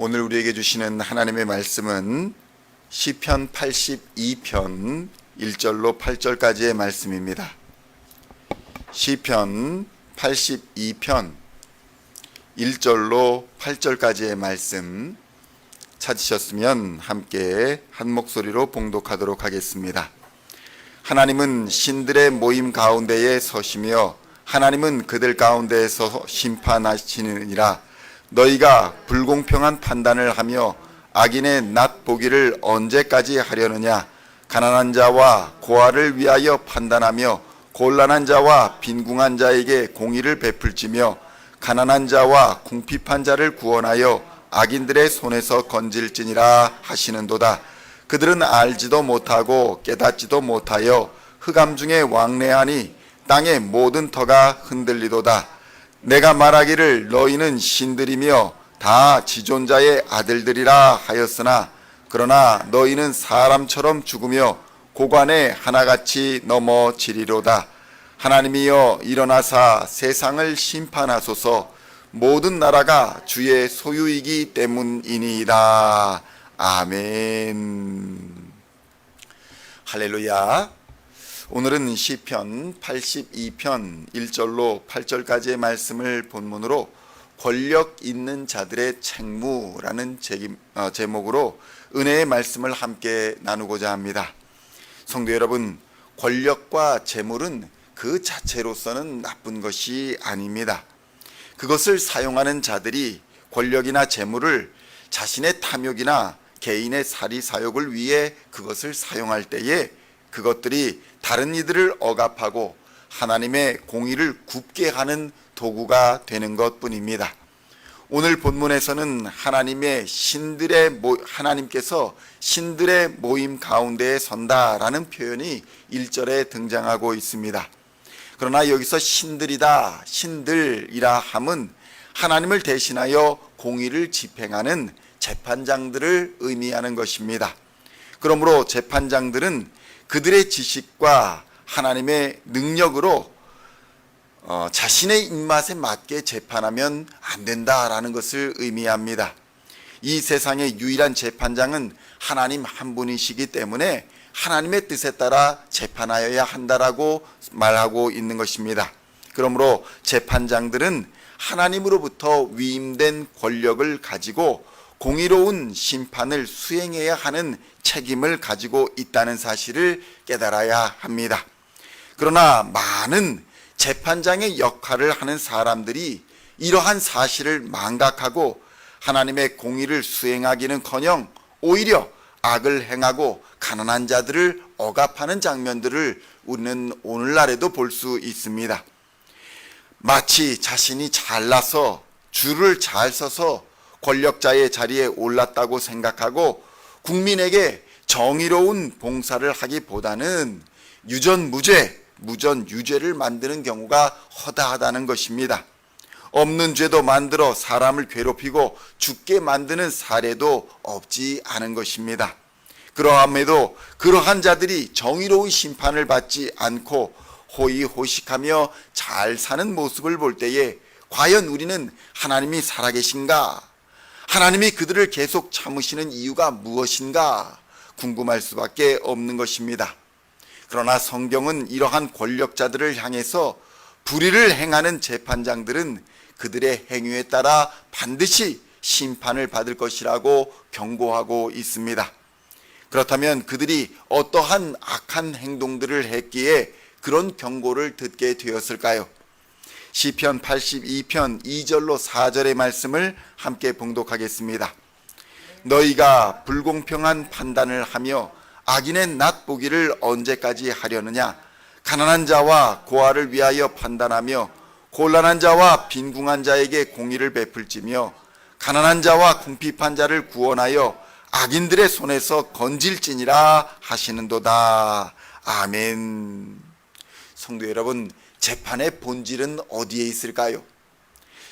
오늘 우리에게 주시는 하나님의 말씀은 시편 82편 1절로 8절까지의 말씀입니다. 시편 82편 1절로 8절까지의 말씀 찾으셨으면 함께 한 목소리로 봉독하도록 하겠습니다. 하나님은 신들의 모임 가운데에 서시며 하나님은 그들 가운데에서 심판하시느니라. 너희가 불공평한 판단을 하며 악인의 낫 보기를 언제까지 하려느냐. 가난한 자와 고아를 위하여 판단하며 곤란한 자와 빈궁한 자에게 공의를 베풀지며 가난한 자와 궁핍한 자를 구원하여 악인들의 손에서 건질지니라 하시는도다. 그들은 알지도 못하고 깨닫지도 못하여 흑암 중에 왕래하니 땅의 모든 터가 흔들리도다. 내가 말하기를 너희는 신들이며 다 지존자의 아들들이라 하였으나 그러나 너희는 사람처럼 죽으며 고관에 하나같이 넘어지리로다. 하나님이여 일어나사 세상을 심판하소서. 모든 나라가 주의 소유이기 때문이니이다. 아멘. 할렐루야. 오늘은 시편 82편 1절로 8절까지의 말씀을 본문으로 권력 있는 자들의 책무라는 제목으로 은혜의 말씀을 함께 나누고자 합니다. 성도 여러분, 권력과 재물은 그 자체로서는 나쁜 것이 아닙니다. 그것을 사용하는 자들이 권력이나 재물을 자신의 탐욕이나 개인의 사리사욕을 위해 그것을 사용할 때에 그것들이 다른 이들을 억압하고 하나님의 공의를 굽게 하는 도구가 되는 것뿐입니다. 오늘 본문에서는 하나님께서 신들의 모임 가운데에 선다라는 표현이 1절에 등장하고 있습니다. 그러나 여기서 신들이라 함은 하나님을 대신하여 공의를 집행하는 재판장들을 의미하는 것입니다. 그러므로 재판장들은 그들의 지식과 하나님의 능력으로 자신의 입맛에 맞게 재판하면 안 된다라는 것을 의미합니다. 이 세상의 유일한 재판장은 하나님 한 분이시기 때문에 하나님의 뜻에 따라 재판하여야 한다라고 말하고 있는 것입니다. 그러므로 재판장들은 하나님으로부터 위임된 권력을 가지고 공의로운 심판을 수행해야 하는 책임을 가지고 있다는 사실을 깨달아야 합니다. 그러나 많은 재판장의 역할을 하는 사람들이 이러한 사실을 망각하고 하나님의 공의를 수행하기는커녕 오히려 악을 행하고 가난한 자들을 억압하는 장면들을 우리는 오늘날에도 볼 수 있습니다. 마치 자신이 잘나서 줄을 잘 서서 권력자의 자리에 올랐다고 생각하고 국민에게 정의로운 봉사를 하기보다는 무전유죄를 만드는 경우가 허다하다는 것입니다. 없는 죄도 만들어 사람을 괴롭히고 죽게 만드는 사례도 없지 않은 것입니다. 그러함에도 그러한 자들이 정의로운 심판을 받지 않고 호의호식하며 잘 사는 모습을 볼 때에 과연 우리는 하나님이 살아계신가? 하나님이 그들을 계속 참으시는 이유가 무엇인가 궁금할 수밖에 없는 것입니다. 그러나 성경은 이러한 권력자들을 향해서 불의를 행하는 재판장들은 그들의 행위에 따라 반드시 심판을 받을 것이라고 경고하고 있습니다. 그렇다면 그들이 어떠한 악한 행동들을 했기에 그런 경고를 듣게 되었을까요? 시편 82편 2절로 4절의 말씀을 함께 봉독하겠습니다. 너희가 불공평한 판단을 하며 악인의 낫 보기를 언제까지 하려느냐. 가난한 자와 고아를 위하여 판단하며 곤란한 자와 빈궁한 자에게 공의를 베풀지며 가난한 자와 궁핍한 자를 구원하여 악인들의 손에서 건질지니라 하시는도다. 아멘. 성도 여러분, 재판의 본질은 어디에 있을까요?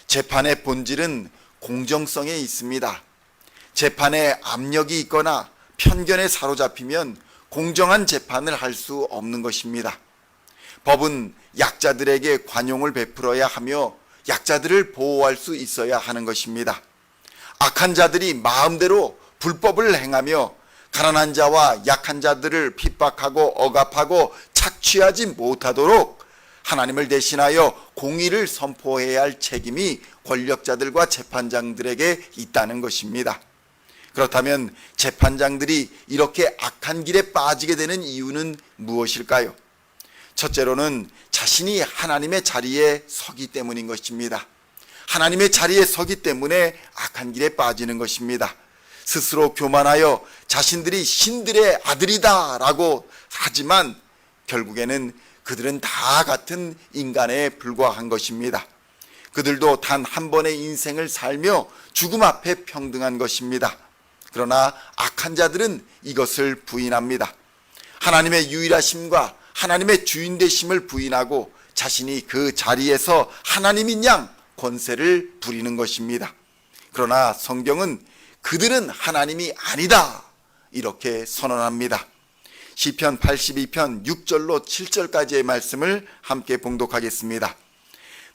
재판의 본질은 공정성에 있습니다. 재판에 압력이 있거나 편견에 사로잡히면 공정한 재판을 할 수 없는 것입니다. 법은 약자들에게 관용을 베풀어야 하며 약자들을 보호할 수 있어야 하는 것입니다. 악한 자들이 마음대로 불법을 행하며 가난한 자와 약한 자들을 핍박하고 억압하고 착취하지 못하도록 하나님을 대신하여 공의를 선포해야 할 책임이 권력자들과 재판장들에게 있다는 것입니다. 그렇다면 재판장들이 이렇게 악한 길에 빠지게 되는 이유는 무엇일까요? 첫째로는 자신이 하나님의 자리에 서기 때문인 것입니다. 하나님의 자리에 서기 때문에 악한 길에 빠지는 것입니다. 스스로 교만하여 자신들이 신들의 아들이다 라고 하지만 결국에는 그들은 다 같은 인간에 불과한 것입니다. 그들도 단 한 번의 인생을 살며 죽음 앞에 평등한 것입니다. 그러나 악한 자들은 이것을 부인합니다. 하나님의 유일하심과 하나님의 주인 되심을 부인하고 자신이 그 자리에서 하나님인 양 권세를 부리는 것입니다. 그러나 성경은 그들은 하나님이 아니다 이렇게 선언합니다. 시편 82편 6절로 7절까지의 말씀을 함께 봉독하겠습니다.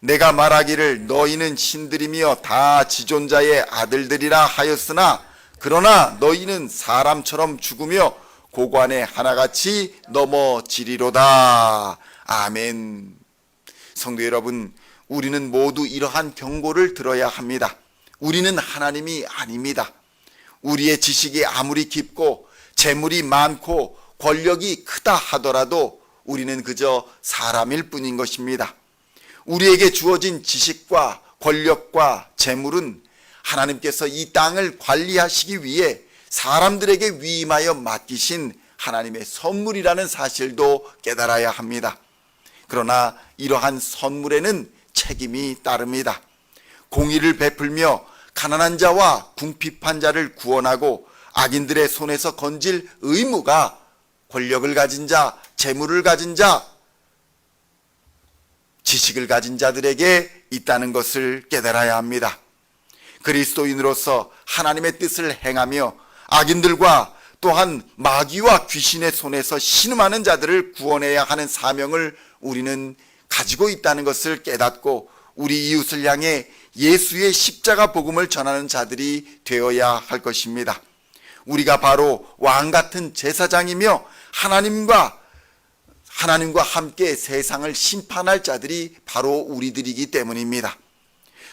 내가 말하기를 너희는 신들이며 다 지존자의 아들들이라 하였으나 그러나 너희는 사람처럼 죽으며 고관에 하나같이 넘어지리로다. 아멘. 성도 여러분, 우리는 모두 이러한 경고를 들어야 합니다. 우리는 하나님이 아닙니다. 우리의 지식이 아무리 깊고 재물이 많고 권력이 크다 하더라도 우리는 그저 사람일 뿐인 것입니다. 우리에게 주어진 지식과 권력과 재물은 하나님께서 이 땅을 관리하시기 위해 사람들에게 위임하여 맡기신 하나님의 선물이라는 사실도 깨달아야 합니다. 그러나 이러한 선물에는 책임이 따릅니다. 공의를 베풀며 가난한 자와 궁핍한 자를 구원하고 악인들의 손에서 건질 의무가 권력을 가진 자, 재물을 가진 자, 지식을 가진 자들에게 있다는 것을 깨달아야 합니다. 그리스도인으로서 하나님의 뜻을 행하며 악인들과 또한 마귀와 귀신의 손에서 신음하는 자들을 구원해야 하는 사명을 우리는 가지고 있다는 것을 깨닫고 우리 이웃을 향해 예수의 십자가 복음을 전하는 자들이 되어야 할 것입니다. 우리가 바로 왕 같은 제사장이며 하나님과 함께 세상을 심판할 자들이 바로 우리들이기 때문입니다.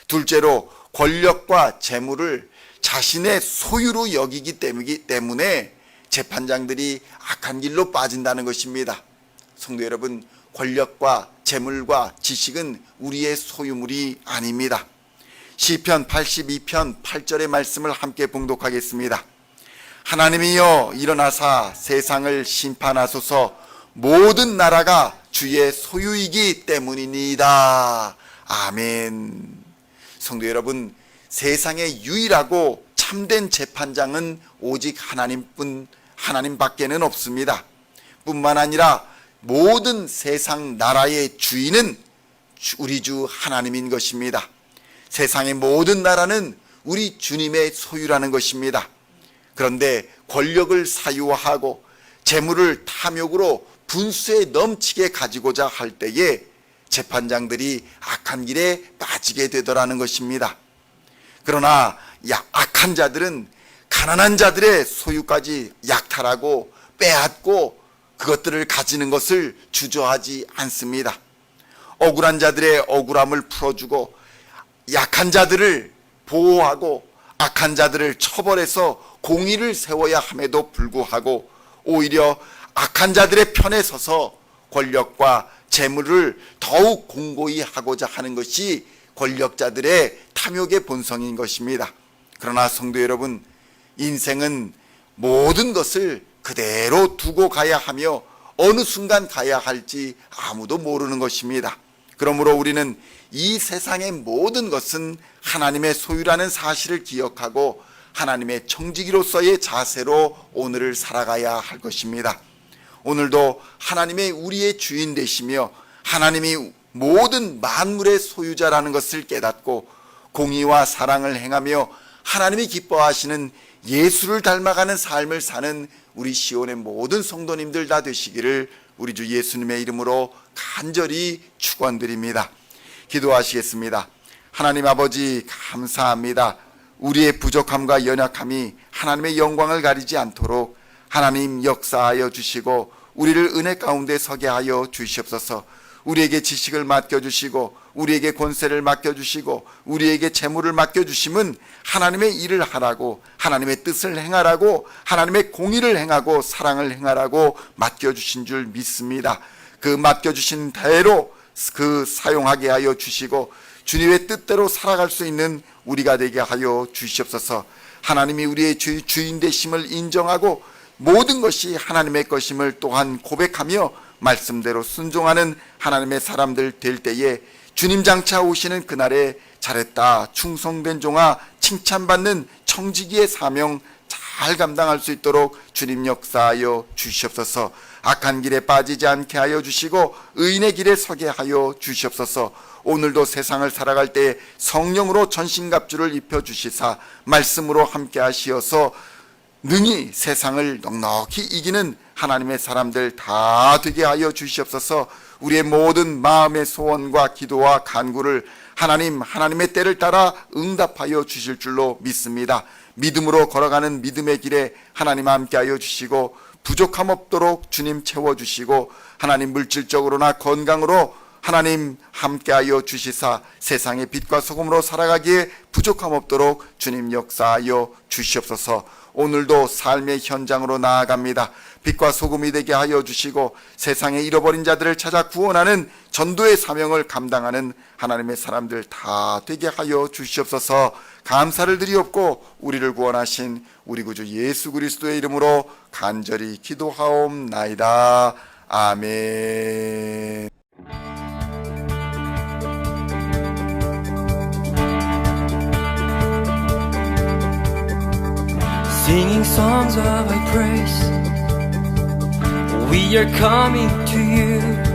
둘째로 권력과 재물을 자신의 소유로 여기기 때문에 재판장들이 악한 길로 빠진다는 것입니다. 성도 여러분, 권력과 재물과 지식은 우리의 소유물이 아닙니다. 시편 82편 8절의 말씀을 함께 봉독하겠습니다. 하나님이여 일어나사 세상을 심판하소서. 모든 나라가 주의 소유이기 때문이니이다. 아멘. 성도 여러분, 세상의 유일하고 참된 재판장은 오직 하나님밖에는 없습니다. 뿐만 아니라 모든 세상 나라의 주인은 우리 주 하나님인 것입니다. 세상의 모든 나라는 우리 주님의 소유라는 것입니다. 그런데 권력을 사유화하고 재물을 탐욕으로 분수에 넘치게 가지고자 할 때에 재판장들이 악한 길에 빠지게 되더라는 것입니다. 그러나 악한 자들은 가난한 자들의 소유까지 약탈하고 빼앗고 그것들을 가지는 것을 주저하지 않습니다. 억울한 자들의 억울함을 풀어주고 약한 자들을 보호하고 악한 자들을 처벌해서 공의를 세워야 함에도 불구하고 오히려 악한 자들의 편에 서서 권력과 재물을 더욱 공고히 하고자 하는 것이 권력자들의 탐욕의 본성인 것입니다. 그러나 성도 여러분, 인생은 모든 것을 그대로 두고 가야 하며 어느 순간 가야 할지 아무도 모르는 것입니다. 그러므로 우리는 이 세상의 모든 것은 하나님의 소유라는 사실을 기억하고 하나님의 청지기로서의 자세로 오늘을 살아가야 할 것입니다. 오늘도 하나님의 우리의 주인 되시며 하나님이 모든 만물의 소유자라는 것을 깨닫고 공의와 사랑을 행하며 하나님이 기뻐하시는 예수를 닮아가는 삶을 사는 우리 시온의 모든 성도님들 다 되시기를 우리 주 예수님의 이름으로 간절히 축원드립니다. 기도하시겠습니다. 하나님 아버지 감사합니다. 우리의 부족함과 연약함이 하나님의 영광을 가리지 않도록 하나님 역사하여 주시고 우리를 은혜 가운데 서게 하여 주시옵소서. 우리에게 지식을 맡겨주시고 우리에게 권세를 맡겨주시고 우리에게 재물을 맡겨주심은 하나님의 일을 하라고, 하나님의 뜻을 행하라고, 하나님의 공의를 행하고 사랑을 행하라고 맡겨주신 줄 믿습니다. 그 맡겨주신 대로 그 사용하게 하여 주시고 주님의 뜻대로 살아갈 수 있는 우리가 되게 하여 주시옵소서. 하나님이 우리의 주인 되심을 인정하고 모든 것이 하나님의 것임을 또한 고백하며 말씀대로 순종하는 하나님의 사람들 될 때에 주님 장차 오시는 그날에 잘했다 충성된 종아 칭찬받는 청지기의 사명 잘 감당할 수 있도록 주님 역사하여 주시옵소서. 악한 길에 빠지지 않게 하여 주시고 의인의 길에 서게 하여 주시옵소서. 오늘도 세상을 살아갈 때 성령으로 전신갑주를 입혀주시사 말씀으로 함께 하시어서 능히 세상을 넉넉히 이기는 하나님의 사람들 다 되게 하여 주시옵소서. 우리의 모든 마음의 소원과 기도와 간구를 하나님의 때를 따라 응답하여 주실 줄로 믿습니다. 믿음으로 걸어가는 믿음의 길에 하나님 함께 하여 주시고 부족함 없도록 주님 채워주시고 하나님 물질적으로나 건강으로 하나님 함께하여 주시사 세상의 빛과 소금으로 살아가기에 부족함 없도록 주님 역사하여 주시옵소서. 오늘도 삶의 현장으로 나아갑니다. 빛과 소금이 되게 하여 주시고 세상에 잃어버린 자들을 찾아 구원하는 전도의 사명을 감당하는 하나님의 사람들 다 되게 하여 주시옵소서. 감사를 드리옵고 우리를 구원하신 우리 구주 예수 그리스도의 이름으로 간절히 기도하옵나이다. 아멘. Singing songs of thy praise, we are coming to you.